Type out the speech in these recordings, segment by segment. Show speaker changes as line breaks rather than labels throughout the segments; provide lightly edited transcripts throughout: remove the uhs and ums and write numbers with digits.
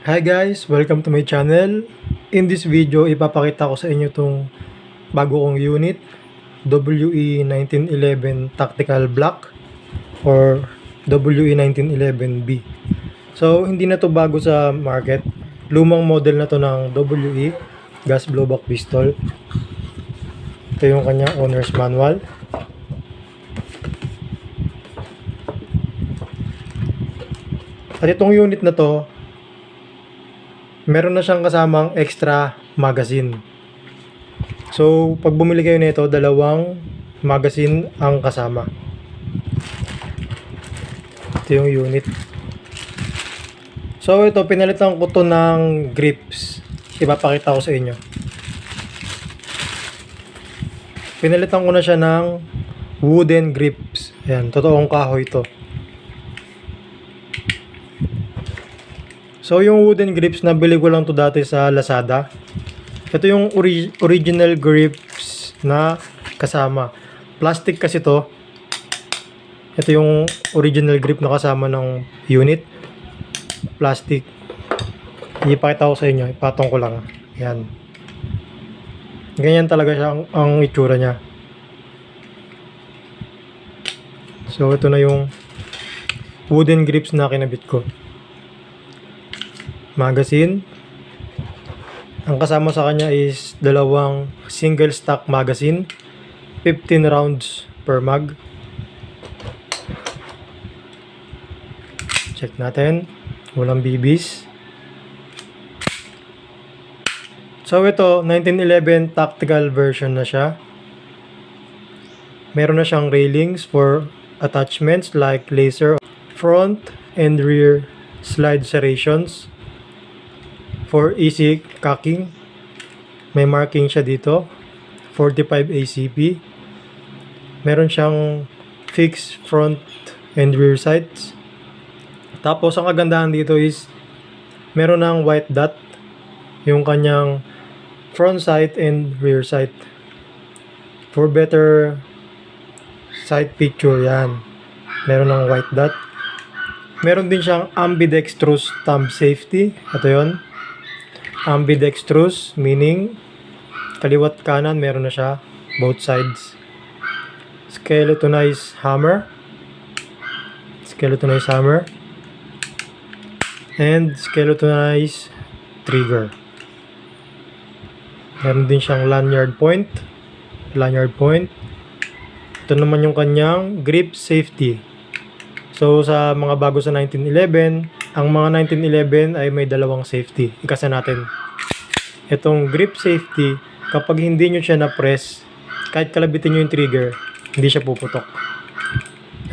Hi guys! Welcome to my channel. In this video, ipapakita ko sa inyo itong bago kong unit, WE1911 Tactical Black or WE1911B. So, hindi na to bago sa market. Lumang model na to ng WE gas blowback pistol. Ito yung kanyang owner's manual. At itong unit na to, meron na siyang kasamang extra magazine. So, pag bumili kayo nito, dalawang magazine ang kasama. Ito yung unit. So, ito, pinalitan ko to ng grips. Ipapakita ko sa inyo. Pinalitan ko na siya ng wooden grips. Ayan, totoong kahoy ito. So, yung wooden grips, nabili ko lang to dati sa Lazada. Ito yung original grips na kasama. Plastic kasi to. Ito yung original grip na kasama ng unit. Plastic. Ipakita ko sa inyo. Ipatong ko lang. Yan. Ganyan talaga siya ang itsura niya. So, ito na yung wooden grips na kinabit ko. Magazine. Ang kasama sa kanya is dalawang single stock magazine, 15 rounds per mag. Check natin, walang BBs. So ito, 1911 tactical version na siya. Meron na siyang railings for attachments like laser, front and rear slide serrations. For easy cocking, may marking siya dito, 45 ACP. Meron siyang fixed front and rear sights. Tapos ang kagandahan dito is meron ng white dot yung kanyang front sight and rear sight. For better sight picture, yan. Meron ng white dot. Meron din siyang ambidextrous thumb safety. Ito yon. Ambidextrous, meaning kaliwat kanan meron na siya, both sides. Skeletonized hammer, and skeletonized trigger. Meron din siyang lanyard point. Ito naman yung kanyang grip safety. So sa mga bago sa 1911, ang mga 1911 ay may dalawang safety. Ikasa natin. Itong grip safety, kapag hindi nyo siya na-press, kahit kalabitin nyo yung trigger, hindi siya puputok.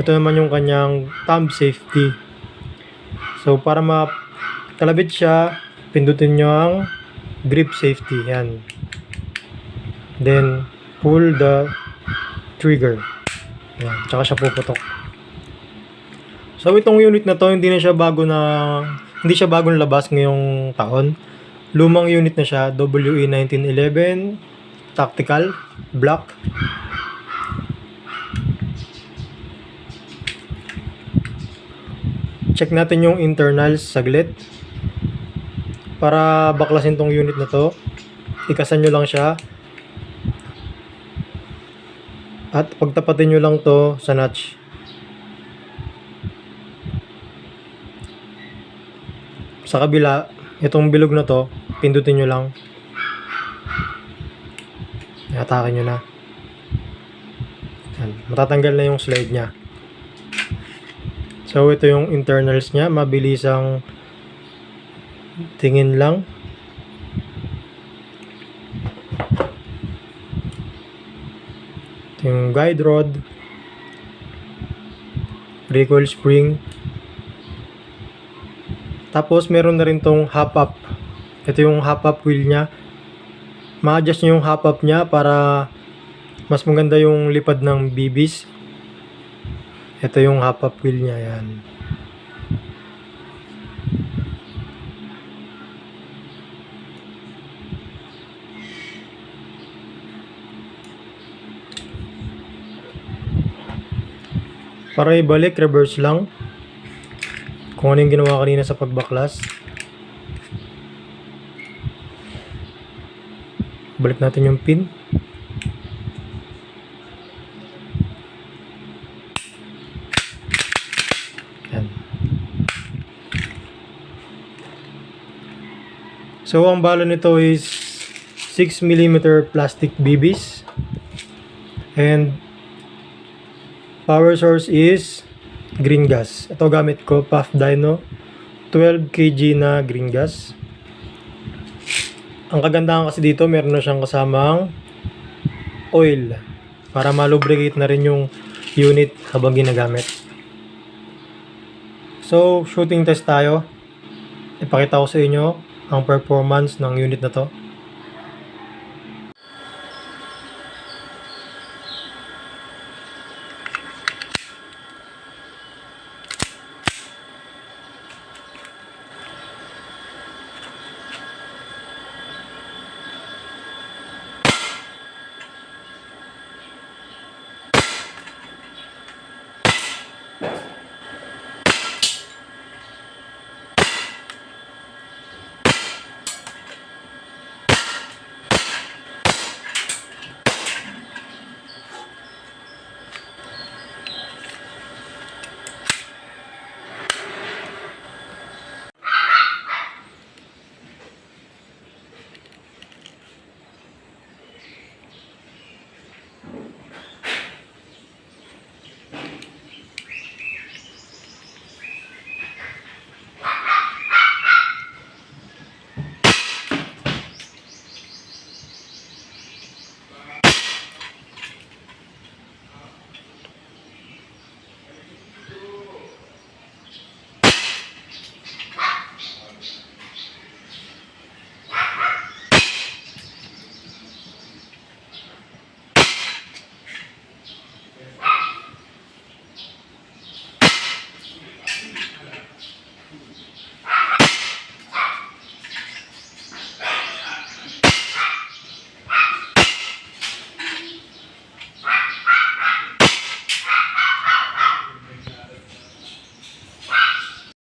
Ito naman yung kanyang thumb safety. So para makalabit siya, pindutin nyo ang grip safety. Yan. Then, pull the trigger. Yan. Tsaka siya puputok. So itong unit na to, hindi siya bagong labas ngayong taon. Lumang unit na siya, WE1911 Tactical Black. Check natin yung internals saglit. Para baklasin tong unit na to, ikasan nyo lang siya. At pagtapatin nyo lang to sa notch. Sa kabila, itong bilog na to, pindutin nyo lang. Atake nyo na. Yan. Matatanggal na yung slide nya. So, ito yung internals nya. Mabilis ang tingin lang. Ito yung guide rod. Recoil spring. Tapos meron na rin tong hop-up. Ito yung hop-up wheel nya. Ma-adjust nyo yung hop-up nya para mas maganda yung lipad ng BBs. Ito yung hop-up wheel nya. Yan. Para ibalik, reverse lang. Kung ano yung ginawa kanina sa pagbaklas. Balik natin yung pin. Yan. So, ang bala nito is 6mm plastic BBs. And power source is green gas. Ito gamit ko, Puff Dyno. 12 kg na green gas. Ang kagandahan kasi dito, meron na siyang kasamang oil para malubricate na rin yung unit habang ginagamit. So, shooting test tayo. Ipakita ko sa inyo ang performance ng unit na to.